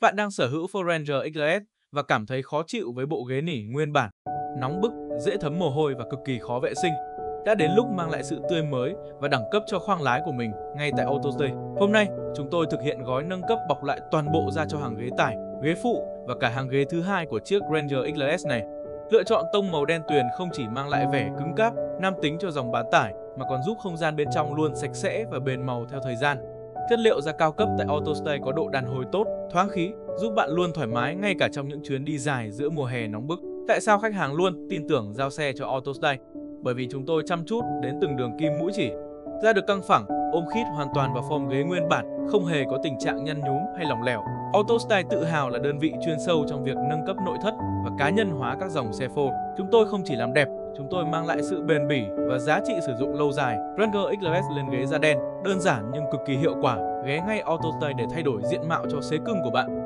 Bạn đang sở hữu Ford Ranger XLS và cảm thấy khó chịu với bộ ghế nỉ nguyên bản, nóng bức, dễ thấm mồ hôi và cực kỳ khó vệ sinh. Đã đến lúc mang lại sự tươi mới và đẳng cấp cho khoang lái của mình ngay tại AutoStay. Hôm nay, chúng tôi thực hiện gói nâng cấp bọc lại toàn bộ ra cho hàng ghế tải, ghế phụ và cả hàng ghế thứ hai của chiếc Ranger XLS này. Lựa chọn tông màu đen tuyền không chỉ mang lại vẻ cứng cáp, nam tính cho dòng bán tải mà còn giúp không gian bên trong luôn sạch sẽ và bền màu theo thời gian. Chất liệu da cao cấp tại AutoStay có độ đàn hồi tốt, thoáng khí, giúp bạn luôn thoải mái ngay cả trong những chuyến đi dài giữa mùa hè nóng bức. Tại sao khách hàng luôn tin tưởng giao xe cho AutoStay? Bởi vì chúng tôi chăm chút đến từng đường kim mũi chỉ. Da được căng phẳng, ôm khít hoàn toàn vào form ghế nguyên bản, không hề có tình trạng nhăn nhúm hay lỏng lẻo. AutoStay tự hào là đơn vị chuyên sâu trong việc nâng cấp nội thất và cá nhân hóa các dòng xe Ford. Chúng tôi không chỉ làm đẹp, chúng tôi mang lại sự bền bỉ và giá trị sử dụng lâu dài. Ranger XLS lên ghế da đen, đơn giản nhưng cực kỳ hiệu quả. Ghé ngay AutoStay để thay đổi diện mạo cho xế cưng của bạn.